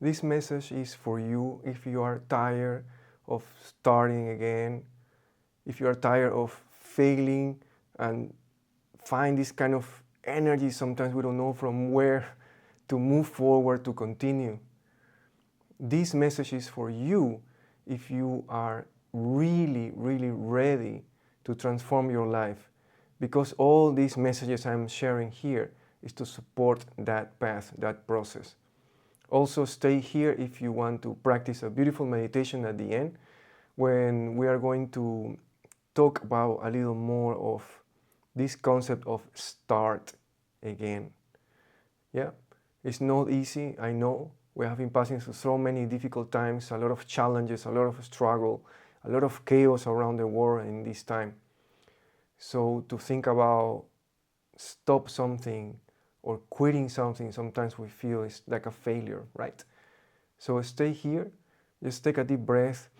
This message is for you if you are tired of starting again, if you are tired of failing and find this kind of energy, sometimes we don't know from where to move forward, to continue. This message is for you if you are really, really ready to transform your life, because all these messages I'm sharing here is to support that path, that process. Also, stay here if you want to practice a beautiful meditation at the end, when we are going to talk about a little more of this concept of start again. Yeah, it's not easy, I know. We have been passing through so many difficult times, a lot of challenges, a lot of struggle, a lot of chaos around the world in this time. So to think about stop something or quitting something, sometimes we feel it's like a failure, right? So stay here, just take a deep breath.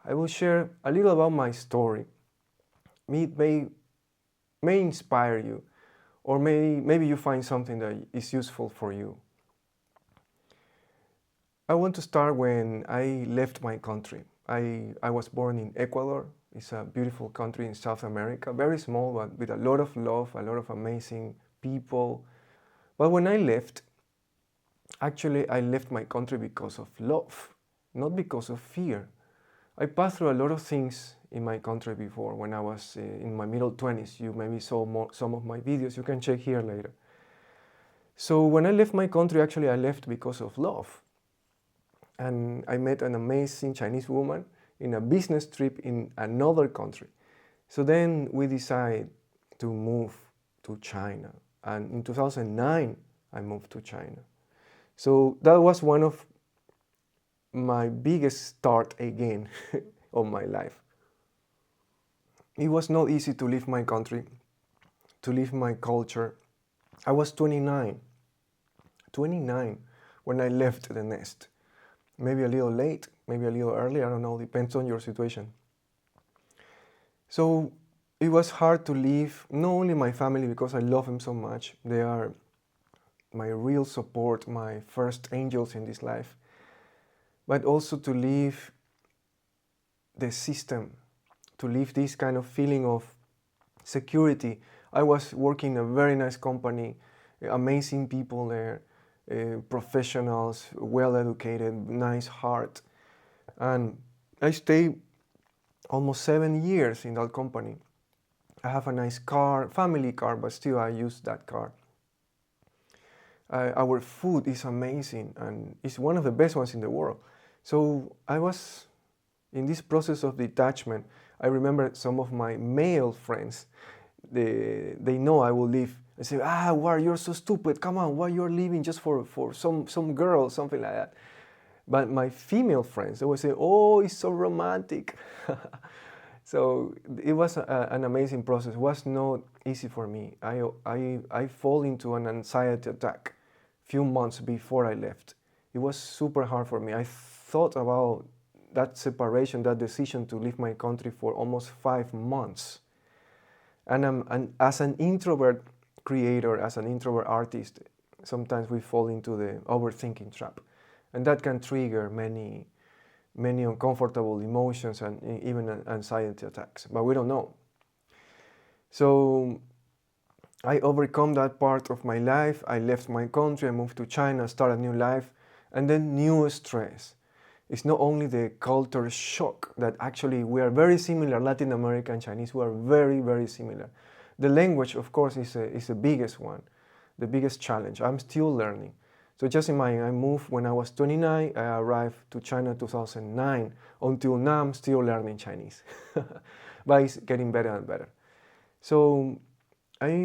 I will share a little about my story. It may inspire you, or maybe you find something that is useful for you. I want to start when I left my country. I was born in Ecuador. It's a beautiful country in South America, very small, but with a lot of love, a lot of amazing people. But when I left, actually I left my country because of love, not because of fear. I passed through a lot of things in my country before when I was in my middle 20s. You maybe saw some of my videos, you can check here later. So when I left my country, actually I left because of love. And I met an amazing Chinese woman in a business trip in another country. So then we decided to move to China. And in 2009, I moved to China. So that was one of my biggest start again of my life. It was not easy to leave my country, to leave my culture. I was 29 when I left the nest. Maybe a little late, maybe a little early, I don't know, depends on your situation. So it was hard to leave, not only my family, because I love them so much. They are my real support, my first angels in this life. But also to leave the system, to leave this kind of feeling of security. I was working in a very nice company, amazing people there, professionals, well-educated, nice heart. And I stayed almost 7 years in that company. I have a nice car, family car, but still I use that car. Our food is amazing and it's one of the best ones in the world. So I was in this process of detachment. I remember some of my male friends, they know I will leave. I say, why you're so stupid, come on, why you're leaving just for some girl, something like that. But my female friends, they would say, oh, it's so romantic. So it was an amazing process. It was not easy for me. I fall into an anxiety attack a few months before I left. It was super hard for me. I thought about that separation, that decision to leave my country for almost 5 months. And as an introvert creator, as an introvert artist, sometimes we fall into the overthinking trap. And that can trigger many uncomfortable emotions and even anxiety attacks, but we don't know. So I overcome that part of my life. I left my country, I moved to China, started a new life, and then new stress. It's not only the culture shock that actually we are very similar, Latin American and Chinese, we are very, very similar. The language, of course, is the biggest one, the biggest challenge. I'm still learning. So just imagine, I moved when I was 29, I arrived to China in 2009. Until now, I'm still learning Chinese. But it's getting better and better. So I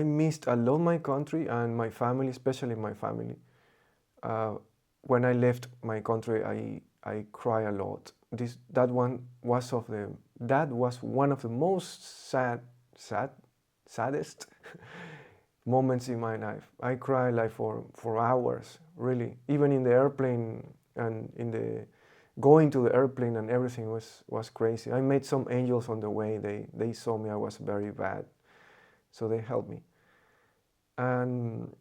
missed a lot my country and my family, especially my family. When I left my country, I cry a lot. That was one of the most saddest moments in my life. I cried like for hours, really. Even in the airplane and going to the airplane and everything was crazy. I met some angels on the way. They saw me I was very bad, so they helped me. And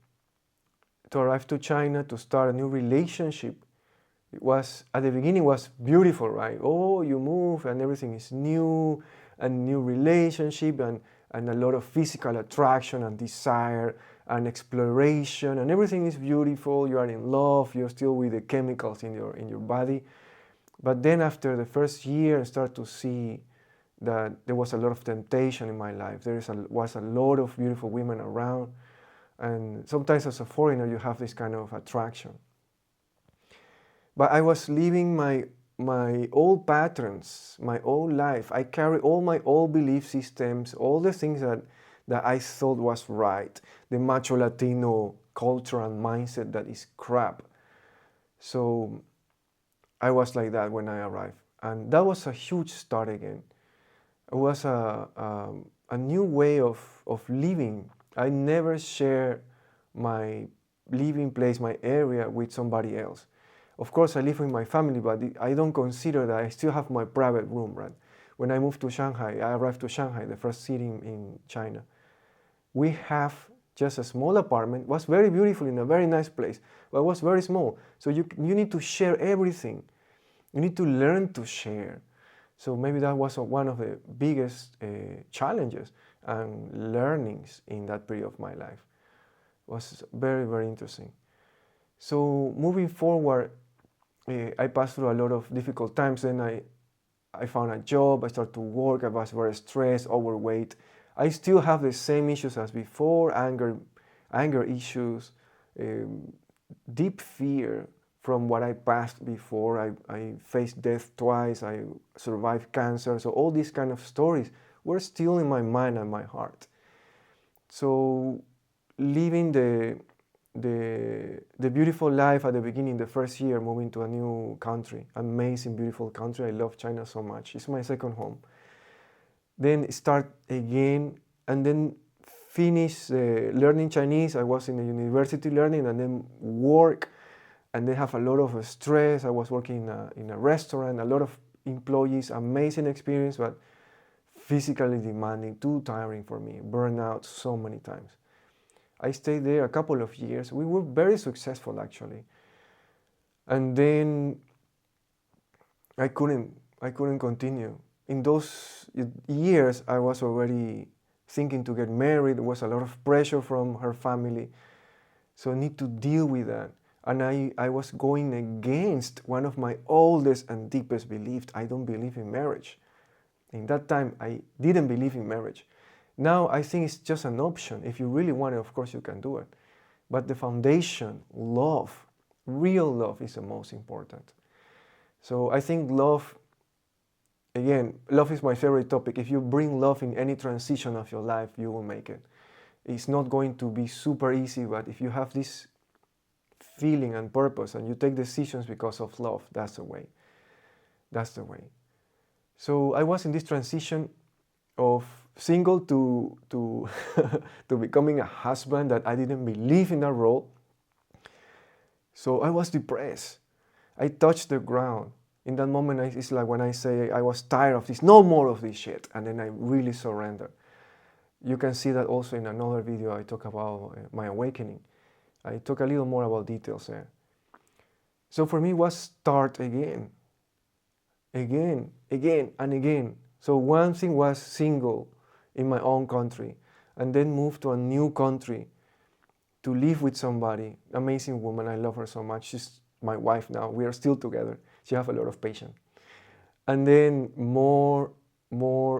to arrive to China to start a new relationship. It was, at the beginning, was beautiful, right? Oh, you move and everything is new, a new relationship, and a lot of physical attraction and desire and exploration, and everything is beautiful. You are in love. You're still with the chemicals in your body. But then after the first year, I start to see that there was a lot of temptation in my life. Was a lot of beautiful women around, and sometimes as a foreigner, you have this kind of attraction. But I was living my old patterns, my old life. I carry all my old belief systems, all the things that I thought was right, the macho Latino culture and mindset that is crap. So I was like that when I arrived. And that was a huge start again. It was a new way of living. I never share my living place, my area with somebody else. Of course, I live with my family, but I don't consider that I still have my private room, right? When I moved to Shanghai, I arrived to Shanghai, the first city in China. We have just a small apartment. It was very beautiful in a very nice place, but it was very small. So you need to share everything. You need to learn to share. So maybe that was one of the biggest challenges and learnings in that period of my life. It was very, very interesting. So moving forward, I passed through a lot of difficult times. Then I found a job, I started to work, I was very stressed, overweight. I still have the same issues as before, anger issues, deep fear from what I passed before. I faced death twice, I survived cancer. So all these kind of stories were still in my mind and my heart. So living the beautiful life at the beginning, the first year, moving to a new country, amazing, beautiful country. I love China so much. It's my second home. Then start again, and then finish learning Chinese. I was in the university learning, and then work, and then have a lot of stress. I was working in a restaurant, a lot of employees, amazing experience, but physically demanding, too tiring for me, burned out so many times. I stayed there a couple of years. We were very successful, actually. And then I couldn't continue. In those years, I was already thinking to get married. There was a lot of pressure from her family. So I need to deal with that. And I was going against one of my oldest and deepest beliefs. I don't believe in marriage. In that time, I didn't believe in marriage. Now, I think it's just an option. If you really want it, of course, you can do it. But the foundation, love, real love is the most important. So I think love, again, love is my favorite topic. If you bring love in any transition of your life, you will make it. It's not going to be super easy, but if you have this feeling and purpose and you take decisions because of love, that's the way. That's the way. So I was in this transition of single to to becoming a husband that I didn't believe in that role. So I was depressed. I touched the ground. In that moment, it's like when I say I was tired of this, no more of this shit, and then I really surrendered. You can see that also in another video I talk about my awakening. I talk a little more about details there. So for me, it was start again, and again. So one thing was single in my own country, and then move to a new country to live with somebody, amazing woman. I love her so much. She's my wife now. We are still together. She has a lot of patience. And then more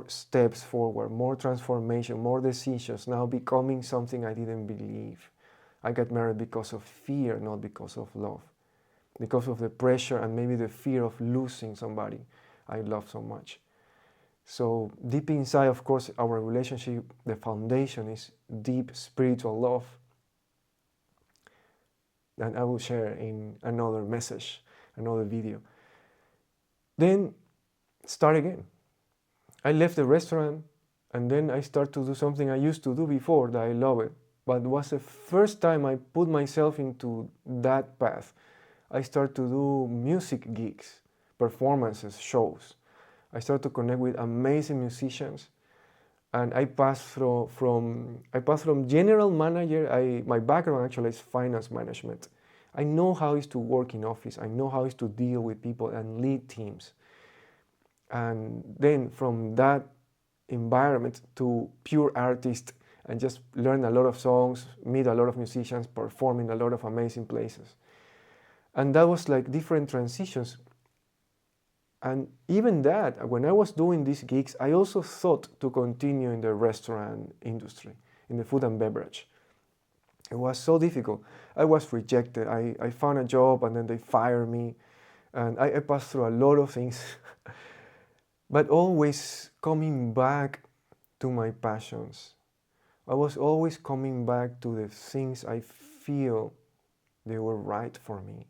steps forward, more transformation, more decisions, now becoming something I didn't believe. I got married because of fear, not because of love. Because of the pressure and maybe the fear of losing somebody I love so much. So deep inside, of course, our relationship, the foundation is deep spiritual love. And I will share in another message, another video. Then start again. I left the restaurant, and then I start to do something I used to do before that I love it. But it was the first time I put myself into that path. I started to do music gigs, performances, shows. I started to connect with amazing musicians, And I passed from general manager. My background actually is finance management. I know how it is to work in office. I know how it is to deal with people and lead teams. And then from that environment to pure artist and just learn a lot of songs, meet a lot of musicians, perform in a lot of amazing places. And that was like different transitions. And even that, when I was doing these gigs, I also thought to continue in the restaurant industry, in the food and beverage. It was so difficult. I was rejected. I found a job and then they fired me. And I passed through a lot of things. But always coming back to my passions. I was always coming back to the things I feel they were right for me.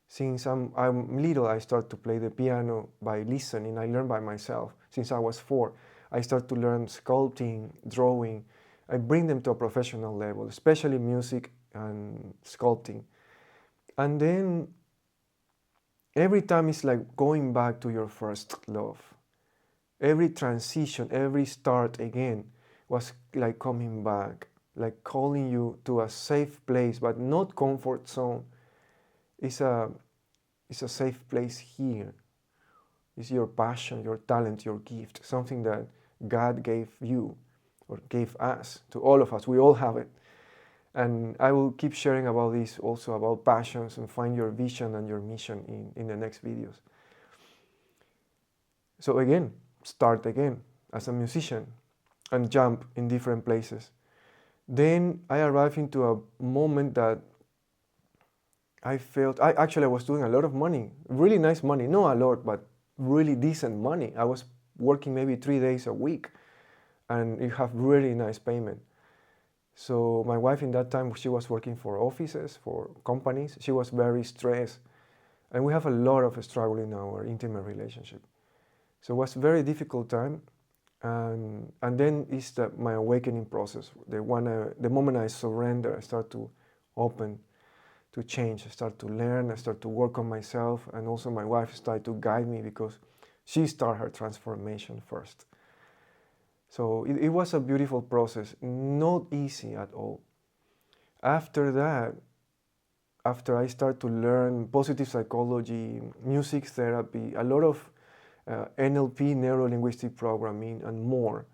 Since I'm little, I start to play the piano by listening. I learn by myself. Since I was 4, I start to learn sculpting, drawing. I bring them to a professional level, especially music and sculpting. And then every time it's like going back to your first love. Every transition, every start again was like coming back, like calling you to a safe place, but not comfort zone. It's a safe place here. It's your passion, your talent, your gift, something that God gave you or gave us, to all of us. We all have it. And I will keep sharing about this also, about passions, and find your vision and your mission in the next videos. So again, start again as a musician and jump in different places. Then I arrived into a moment that I was doing a lot of money, really nice money, not a lot, but really decent money. I was working maybe 3 days a week and it have really nice payment. So my wife in that time, she was working for offices, for companies. She was very stressed and we have a lot of struggle in our intimate relationship. So it was a very difficult time. And then is my awakening process. The moment I surrender, I start to open, to change. I start to learn, I start to work on myself, and also my wife started to guide me because she started her transformation first. So it was a beautiful process, not easy at all. After that, after I start to learn positive psychology, music therapy, a lot of NLP, neuro-linguistic programming, and more,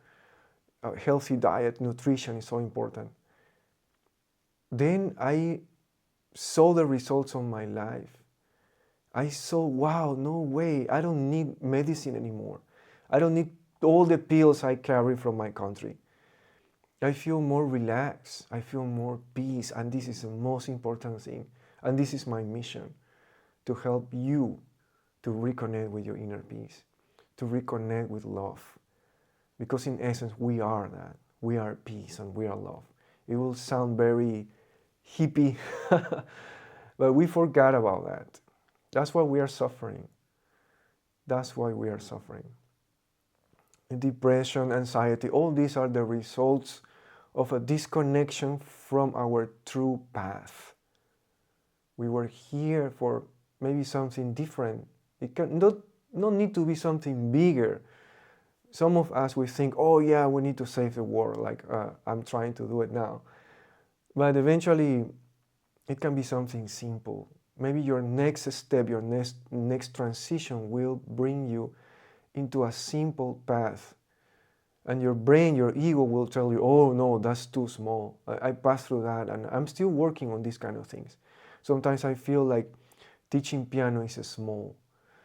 healthy diet, nutrition is so important. Then I saw the results of my life. I saw, wow, no way, I don't need medicine anymore. I don't need all the pills I carry from my country. I feel more relaxed, I feel more peace, and this is the most important thing. And this is my mission, to help you to reconnect with your inner peace, to reconnect with love. Because in essence, we are that. We are peace and we are love. It will sound very hippie, but we forgot about that. That's why we are suffering. That's why we are suffering. Depression, anxiety, all these are the results of a disconnection from our true path. We were here for maybe something different. It can not need to be something bigger. Some of us, we think, oh yeah, we need to save the world, like I'm trying to do it now. But eventually, it can be something simple. Maybe your next step, your next transition will bring you into a simple path. And your brain, your ego will tell you, oh no, that's too small. I passed through that and I'm still working on these kind of things. Sometimes I feel like teaching piano is small.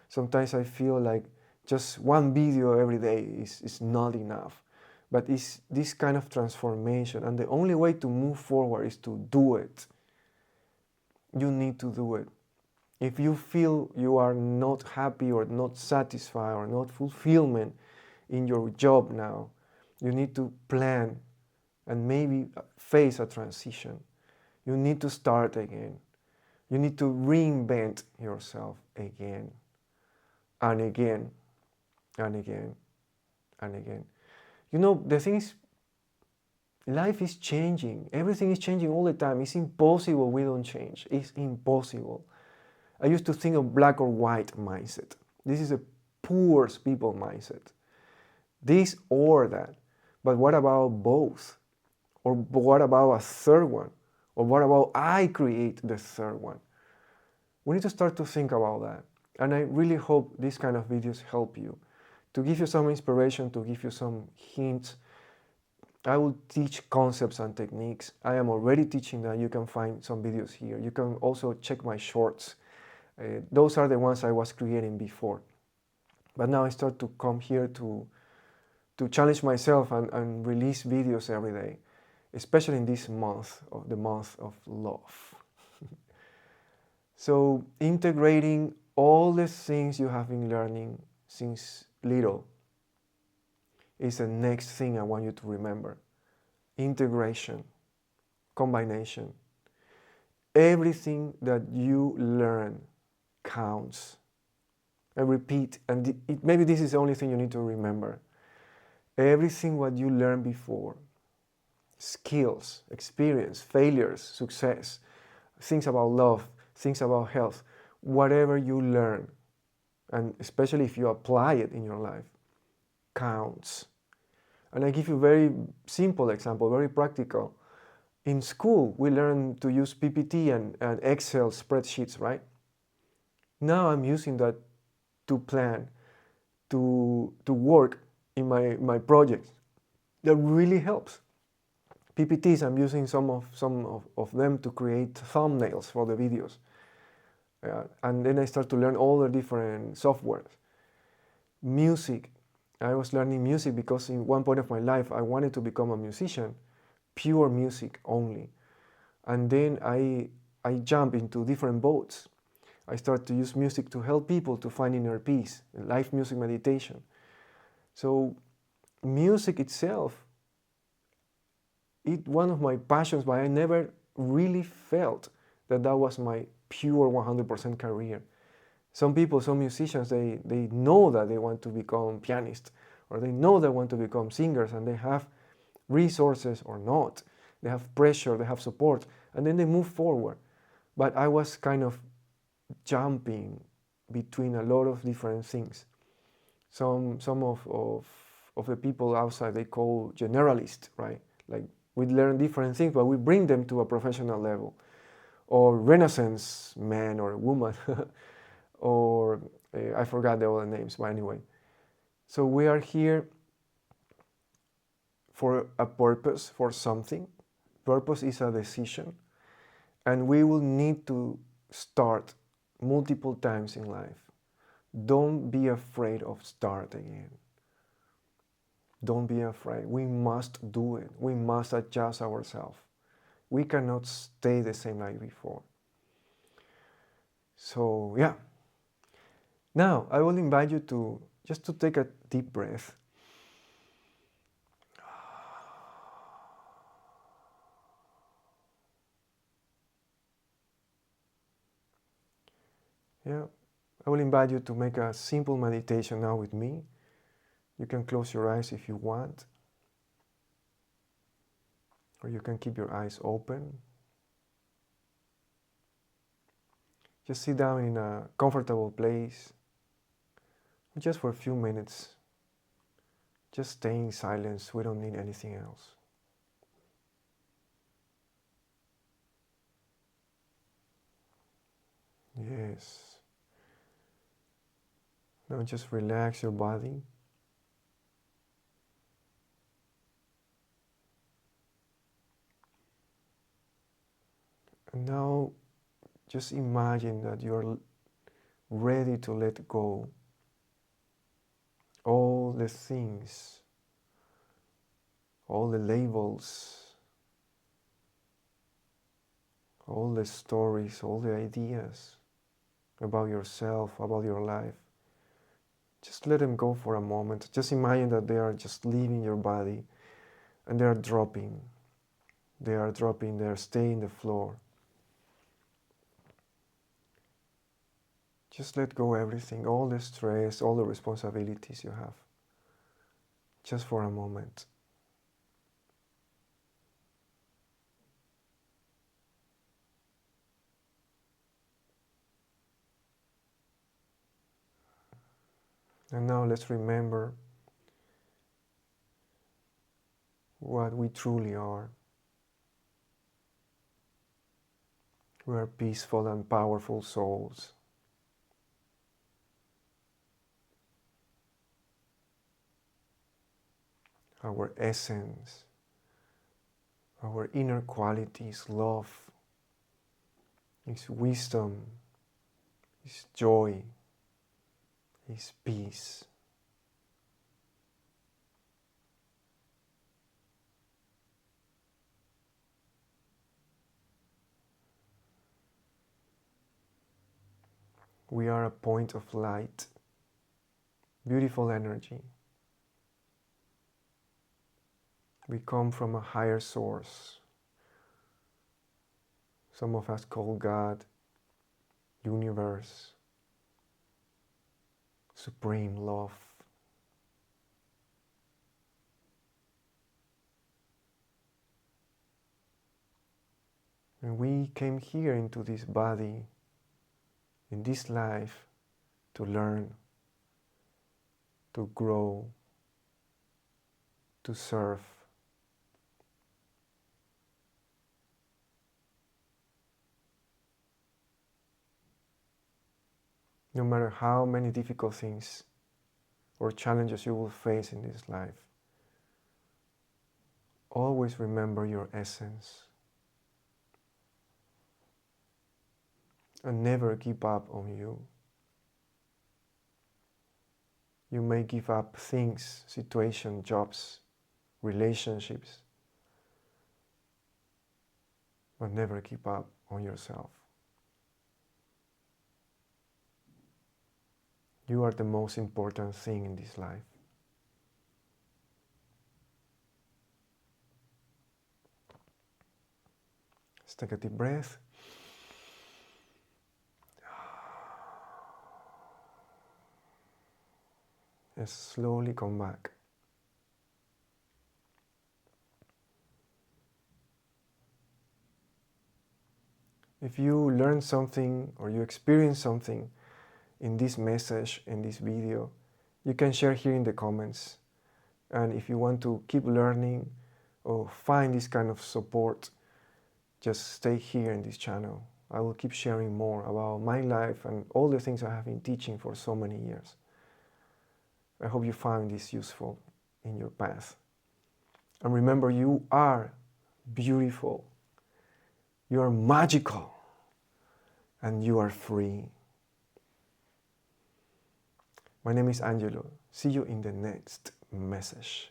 Sometimes I feel like just one video every day is not enough. But it's this kind of transformation, and the only way to move forward is to do it. You need to do it. If you feel you are not happy or not satisfied or not fulfillment in your job now, you need to plan and maybe face a transition. You need to start again. You need to reinvent yourself again and again and again and again. You know, the thing is, life is changing. Everything is changing all the time. It's impossible we don't change. It's impossible. I used to think of black or white mindset. This is a poor people mindset. This or that. But what about both? Or what about a third one? Or what about I create the third one? We need to start to think about that. And I really hope these kind of videos help you, to give you some inspiration, to give you some hints. I will teach concepts and techniques. I am already teaching that. You can find some videos here. You can also check my shorts. Those are the ones I was creating before. But now I start to come here to challenge myself and release videos every day, especially in this month, of the month of love. So integrating all the things you have been learning since little is the next thing I want you to remember. Integration, combination. Everything that you learn counts. I repeat, and maybe this is the only thing you need to remember. Everything what you learned before, skills, experience, failures, success, things about love, things about health, whatever you learn, and especially if you apply it in your life, counts. And I give you a very simple example, very practical. In school, we learn to use PPT and Excel spreadsheets, right? Now I'm using that to plan, to work in my projects. That really helps. PPTs, I'm using some of them to create thumbnails for the videos. And then I start to learn all the different softwares. Music. I was learning music because in one point of my life, I wanted to become a musician, pure music only. And then I jump into different boats. I start to use music to help people to find inner peace, live music meditation. So music itself, it's one of my passions, but I never really felt that that was my pure 100% career. Some people, some musicians, they know that they want to become pianists, or they know they want to become singers, and they have resources or not. They have pressure, they have support, and then they move forward. But I was kind of jumping between a lot of different things. Some of the people outside, they call generalists, right? Like, we learn different things, but we bring them to a professional level. Or Renaissance man or woman, or I forgot the other names, but anyway. So we are here for a purpose, for something. Purpose is a decision, and we will need to start multiple times in life. Don't be afraid of start again. Don't be afraid. We must do it. We must adjust ourselves. We cannot stay the same like before. So yeah. Now I will invite you to just to take a deep breath. Yeah. I will invite you to make a simple meditation now with me. You can close your eyes if you want, or you can keep your eyes open. Just sit down in a comfortable place, just for a few minutes. Just stay in silence. We don't need anything else. Yes. Now just relax your body. And now just imagine that you're ready to let go all the things, all the labels, all the stories, all the ideas about yourself, about your life. Just let them go for a moment. Just imagine that they are just leaving your body and they are dropping. They are dropping, they are staying the floor. Just let go everything, all the stress, all the responsibilities you have. Just for a moment. And now let's remember what we truly are. We are peaceful and powerful souls. Our essence, our inner qualities, love, is wisdom, is joy, is peace. We are a point of light, beautiful energy. We come from a higher source. Some of us call God, universe, supreme love. And we came here into this body, in this life, to learn, to grow, to serve. No matter how many difficult things or challenges you will face in this life, always remember your essence and never give up on you. You may give up things, situations, jobs, relationships, but never give up on yourself. You are the most important thing in this life. Let's take a deep breath. And slowly come back. If you learn something or you experience something in this message, in this video, you can share here in the comments. And if you want to keep learning or find this kind of support, just stay here in this channel. I will keep sharing more about my life and all the things I have been teaching for so many years. I hope you find this useful in your path. And remember, you are beautiful, you are magical, and you are free. My name is Angelo. See you in the next message.